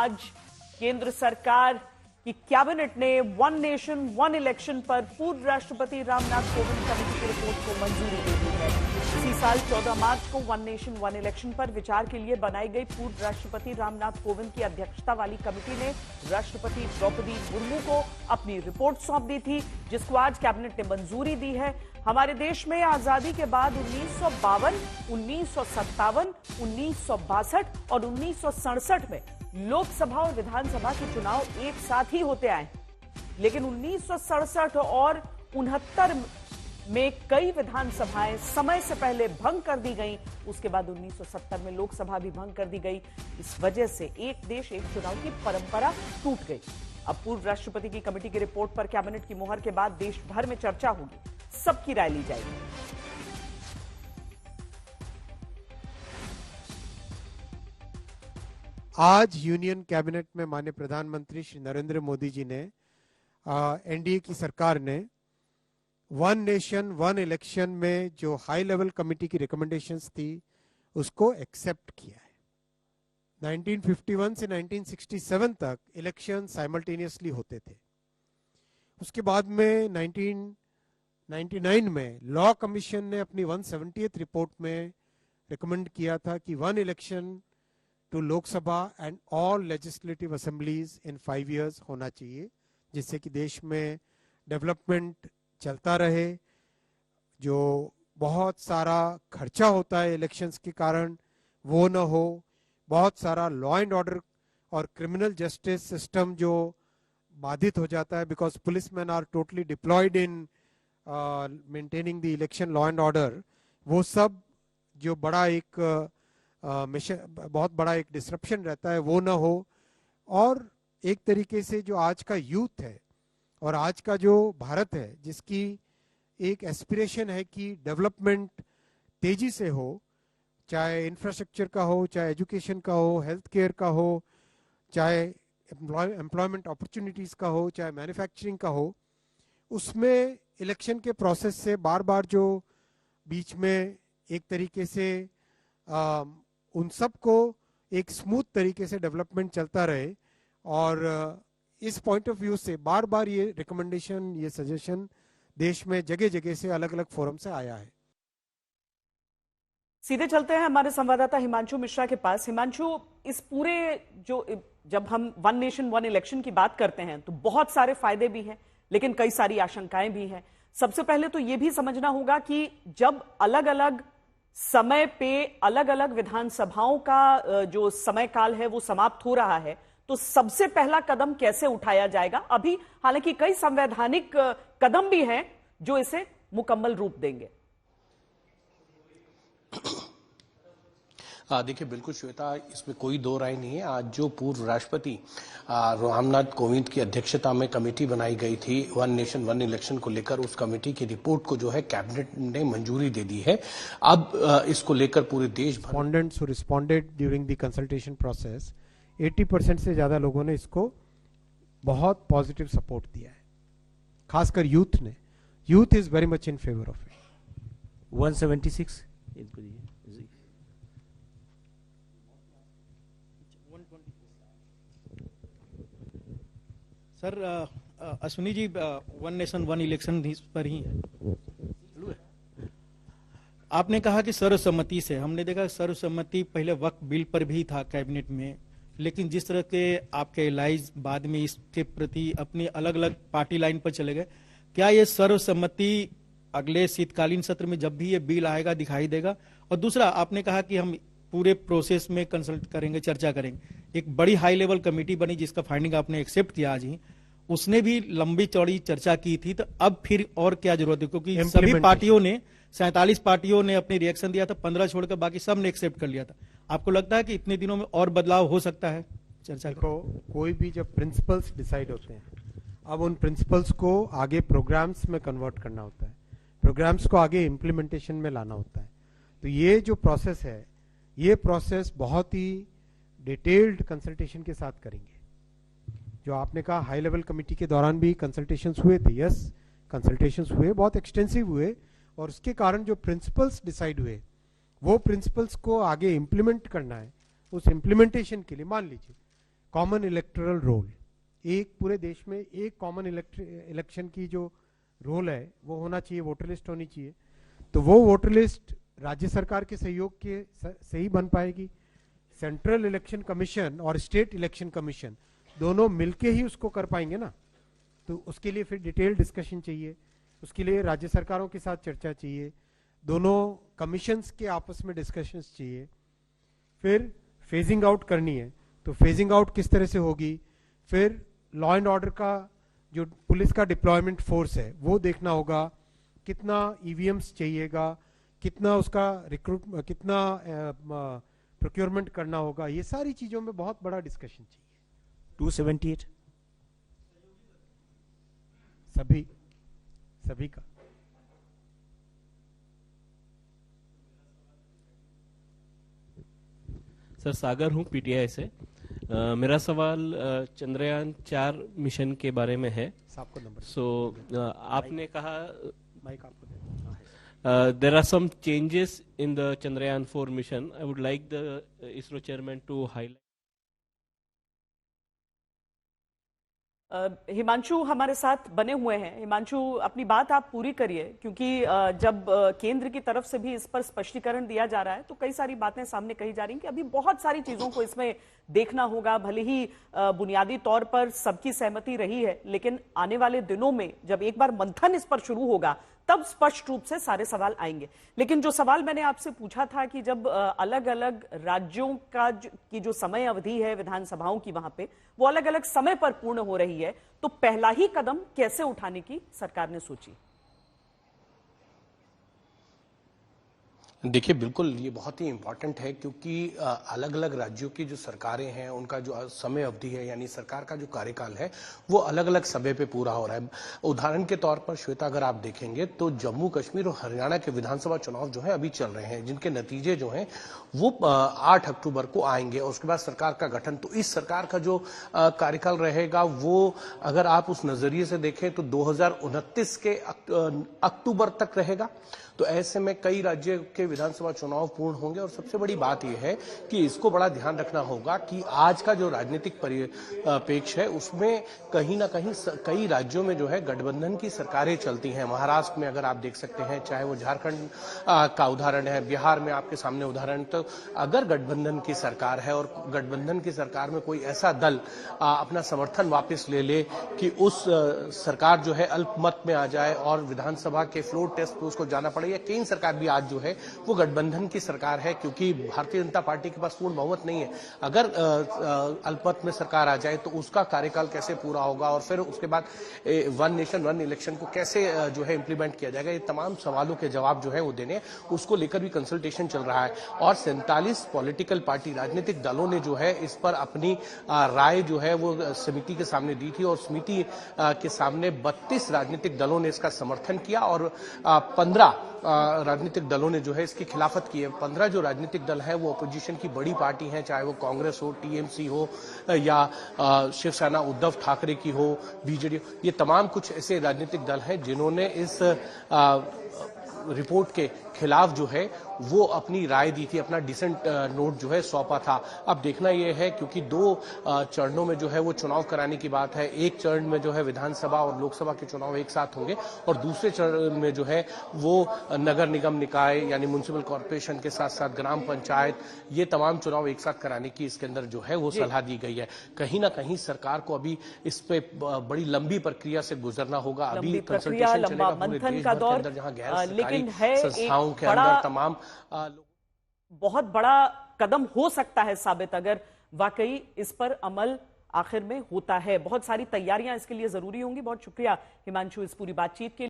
आज केंद्र सरकार की कैबिनेट ने वन नेशन वन इलेक्शन पर पूर्व राष्ट्रपति रामनाथ कोविंद कमेटी की रिपोर्ट को मंजूरी दे दी है। इसी साल 14 मार्च को वन नेशन वन इलेक्शन पर विचार के लिए बनाई गई पूर्व राष्ट्रपति रामनाथ कोविंद की अध्यक्षता वाली कमेटी ने राष्ट्रपति द्रौपदी मुर्मू को अपनी रिपोर्ट सौंप दी थी, जिसको आज कैबिनेट ने मंजूरी दी है। हमारे देश में आजादी के बाद 1952, 1957, 1962 और 1967 में लोकसभा और विधानसभा के चुनाव एक साथ ही होते आए, लेकिन 1967 और 69 में कई विधानसभाएं समय से पहले भंग कर दी गईं। उसके बाद 1970 में लोकसभा भी भंग कर दी गई। इस वजह से एक देश एक चुनाव की परंपरा टूट गई। अब पूर्व राष्ट्रपति की कमेटी की रिपोर्ट पर कैबिनेट की मुहर के बाद देश भर में चर्चा होगी, सबकी राय ली जाएगी। आज यूनियन कैबिनेट में माननीय प्रधानमंत्री श्री नरेंद्र मोदी जी ने एनडीए की सरकार ने वन नेशन वन इलेक्शन में जो हाई लेवल कमेटी की रिकमेंडेशंस थी उसको एक्सेप्ट किया है। 1951 से 1967 तक इलेक्शन साइमल्टेनियसली होते थे। उसके बाद में 1999 में लॉ कमीशन ने अपनी 170th रिपोर्ट में रिकमेंड किया था कि one election to Lok Sabha and all legislative assemblies in 5 years होना चाहिए, जिससे कि देश में डेवलपमेंट चलता रहे। जो बहुत सारा खर्चा होता है इलेक्शंस के कारण वो न हो, बहुत सारा लॉ एंड ऑर्डर और क्रिमिनल जस्टिस सिस्टम जो बाधित हो जाता है, because policeman are totally deployed in maintaining the election law and order, वो सब जो बड़ा एक बहुत बड़ा एक डिसरप्शन रहता है वो ना हो। और एक तरीके से जो आज का यूथ है और आज का जो भारत है, जिसकी एक एस्पिरेशन है कि डेवलपमेंट तेजी से हो, चाहे इंफ्रास्ट्रक्चर का हो, चाहे एजुकेशन का हो, हेल्थ केयर का हो, चाहे एम्प्लॉयमेंट अपॉर्चुनिटीज का हो, चाहे मैन्युफैक्चरिंग का हो, उसमें इलेक्शन के प्रोसेस से बार बार जो बीच में एक तरीके से उन सब को एक स्मूथ तरीके से डेवलपमेंट चलता रहे। और इस पॉइंट ऑफ व्यू से बार बार ये रिकमेंडेशन, ये सजेशन देश में जगह जगह से अलग अलग फोरम से आया है। सीधे चलते हैं हमारे संवाददाता हिमांशु मिश्रा के पास। हिमांशु, इस पूरे जब हम वन नेशन वन इलेक्शन की बात करते हैं तो बहुत सारे फायदे भी हैं, लेकिन कई सारी आशंकाएं भी हैं। सबसे पहले तो यह भी समझना होगा कि जब अलग अलग समय पे अलग अलग विधानसभाओं का जो समय काल है वो समाप्त हो रहा है, तो सबसे पहला कदम कैसे उठाया जाएगा? अभी हालांकि कई संवैधानिक कदम भी हैं जो इसे मुकम्मल रूप देंगे। देखिए, बिल्कुल श्वेता, इसमें कोई दो राय नहीं है। आज जो पूर्व राष्ट्रपति रामनाथ कोविंद की अध्यक्षता में कमेटी बनाई गई थी वन नेशन वन इलेक्शन को लेकर, उस कमेटी की रिपोर्ट को जो है कैबिनेट ने मंजूरी दे दी है। अब इसको लेकर पूरे देश भर respondents who responded during the consultation process 80% से ज्यादा लोगों ने इसको बहुत पॉजिटिव सपोर्ट दिया है, खासकर यूथ ने। Youth is very much in favour of it. 176 sir, Ashwini ji, one nation one election पर ही है। आपने कहा कि सर्वसम्मति से, हमने देखा सर्वसम्मति पहले वक्फ बिल पर भी था कैबिनेट में, लेकिन जिस तरह के आपके एलाइज बाद में इसके प्रति अपनी अलग अलग पार्टी लाइन पर चले गए, क्या ये सर्वसम्मति अगले शीतकालीन सत्र में जब भी ये बिल आएगा दिखाई देगा? और दूसरा, आपने कहा कि हम पूरे प्रोसेस में कंसल्ट करेंगे, चर्चा करेंगे। एक बड़ी हाई लेवल कमेटी बनी जिसका फाइंडिंग आपने एक्सेप्ट किया आज ही, उसने भी लंबी चौड़ी चर्चा की थी, तो अब फिर और क्या जरूरत है? क्योंकि सभी पार्टियों ने 47 पार्टियों ने अपनी रिएक्शन दिया था, 15 छोड़कर बाकी सब ने एक्सेप्ट कर लिया था। आपको लगता है कि इतने दिनों में और बदलाव हो सकता है? चर्चा को कोई भी जब प्रिंसिपल्स डिसाइड होते हैं, अब उन प्रिंसिपल्स को आगे प्रोग्राम्स में कन्वर्ट करना होता है, प्रोग्राम्स को आगे इम्प्लीमेंटेशन में लाना होता है। तो ये जो प्रोसेस है, ये प्रोसेस बहुत ही डिटेल्ड कंसल्टेशन के साथ करेंगे। जो आपने कहा हाई लेवल कमेटी के दौरान भी कंसल्टेशंस हुए थे, यस कंसल्टेशंस हुए, बहुत एक्सटेंसिव हुए, और उसके कारण जो प्रिंसिपल्स डिसाइड हुए वो प्रिंसिपल्स को आगे इम्प्लीमेंट करना है। उस इम्प्लीमेंटेशन के लिए मान लीजिए कॉमन इलेक्टोरल रोल, एक पूरे देश में एक कॉमन इलेक्शन की जो रोल है वो होना चाहिए, वोटर लिस्ट होनी चाहिए। तो वो वोटर लिस्ट राज्य सरकार के सहयोग के से ही बन पाएगी। सेंट्रल इलेक्शन कमीशन और स्टेट इलेक्शन कमीशन दोनों मिलके ही उसको कर पाएंगे ना। तो उसके लिए फिर डिटेल डिस्कशन चाहिए, उसके लिए राज्य सरकारों के साथ चर्चा चाहिए, दोनों कमीशंस के आपस में डिस्कशंस चाहिए। फिर फेजिंग आउट करनी है तो फेजिंग आउट किस तरह से होगी, फिर लॉ एंड ऑर्डर का जो पुलिस का डिप्लॉयमेंट फोर्स है वो देखना होगा, कितना ईवीएम्स चाहिएगा, कितना उसका कितना प्रोक्योरमेंट करना होगा, ये सारी चीजों में बहुत बड़ा डिस्कशन चाहिए। 278 सभी का। सर सागर हूँ पीटीआई से। मेरा सवाल चंद्रयान 4 मिशन के बारे में है। आपको नंबर आपने कहा माइक आपको there are some changes in the Chandrayaan 4 mission. I would like the ISRO chairman to highlight. Himanshu हमारे साथ बने हुए हैं। हिमांशु, अपनी बात आप पूरी करिए, क्योंकि जब केंद्र की तरफ से भी इस पर स्पष्टीकरण दिया जा रहा है तो कई सारी बातें सामने कही जा रही हैं कि अभी बहुत सारी चीजों को इसमें देखना होगा। भले ही बुनियादी तौर पर सबकी सहमति रही है, लेकिन आने वाले दिनों में जब एक बार मंथन इस पर शुरू होगा तब स्पष्ट रूप से सारे सवाल आएंगे। लेकिन जो सवाल मैंने आपसे पूछा था कि जब अलग अलग राज्यों का की जो समय अवधि है विधानसभाओं की, वहां पे वो अलग अलग समय पर पूर्ण हो रही है, तो पहला ही कदम कैसे उठाने की सरकार ने सोची? देखिए, बिल्कुल ये बहुत ही इम्पॉर्टेंट है, क्योंकि अलग अलग राज्यों की जो सरकारें हैं उनका जो समय अवधि है, यानी सरकार का जो कार्यकाल है वो अलग अलग समय पे पूरा हो रहा है। उदाहरण के तौर पर श्वेता, अगर आप देखेंगे तो जम्मू कश्मीर और हरियाणा के विधानसभा चुनाव जो है अभी चल रहे हैं, जिनके नतीजे जो हैं वो 8 अक्टूबर को आएंगे और उसके बाद सरकार का गठन। तो इस सरकार का जो कार्यकाल रहेगा वो अगर आप उस नजरिए से देखें तो 2029 के अक्टूबर तक रहेगा। तो ऐसे में कई राज्यों के विधानसभा चुनाव पूर्ण होंगे और सबसे बड़ी बात यह है कि इसको बड़ा ध्यान रखना होगा कि आज का जो राजनीतिक परिप्रेक्ष्य है उसमें कहीं ना कहीं कई राज्यों में जो है गठबंधन की सरकारें चलती हैं। महाराष्ट्र में अगर आप देख सकते हैं, चाहे वो झारखंड का उदाहरण है, बिहार में आपके सामने उदाहरण। तो अगर गठबंधन की सरकार है और गठबंधन की सरकार में कोई ऐसा दल अपना समर्थन वापस ले ले कि उस सरकार जो है अल्पमत में आ जाए और विधानसभा के फ्लोर टेस्ट पे उसको जाना पड़े, या केंद्र सरकार भी आज जो है वो गठबंधन की सरकार है, क्योंकि भारतीय जनता पार्टी के पास पूर्ण बहुमत नहीं है। अगर अल्पमत में सरकार आ जाए तो उसका कार्यकाल कैसे पूरा होगा और फिर उसके बाद 1 नेशन 1 इलेक्शन को कैसे जो है इंप्लीमेंट किया जाएगा, ये तमाम सवालों के जवाब जो है वो देने, उसको लेकर भी कंसल्टेशन चल रहा है। और 47 पॉलिटिकल पार्टी राजनीतिक दलों ने जो है इस पर अपनी राय जो है वो समिति के सामने दी थी और समिति के सामने 32 राजनीतिक दलों ने इसका समर्थन किया और 15 राजनीतिक दलों ने जो है इसकी खिलाफत की है। 15 जो राजनीतिक दल है वो अपोजिशन की बड़ी पार्टी हैं, चाहे वो कांग्रेस हो, टीएमसी हो या शिवसेना उद्धव ठाकरे की हो, बीजेडी हो। ये तमाम कुछ ऐसे राजनीतिक दल हैं जिन्होंने इस रिपोर्ट के खिलाफ जो है वो अपनी राय दी थी, अपना डिसेंट नोट जो है सौंपा था। अब देखना यह है, क्योंकि 2 चरणों में जो है वो चुनाव कराने की बात है। एक चरण में जो है विधानसभा और लोकसभा के चुनाव एक साथ होंगे और दूसरे चरण में जो है वो नगर निगम निकाय यानी म्युनिसिपल कॉर्पोरेशन के साथ साथ ग्राम पंचायत, ये तमाम चुनाव एक साथ कराने की इसके अंदर जो है वो सलाह दी गई है। कहीं ना कहीं सरकार को अभी इस पे बड़ी लंबी प्रक्रिया से गुजरना होगा। अभी कंसल्टेशन चलेगा पूरे देश भर के अंदर, जहां गैर सरकारी संस्थाओं के अंदर तमाम बहुत बड़ा कदम हो सकता है साबित, अगर वाकई इस पर अमल आखिर में होता है। बहुत सारी तैयारियां इसके लिए जरूरी होंगी। बहुत शुक्रिया हिमांशु इस पूरी बातचीत के लिए।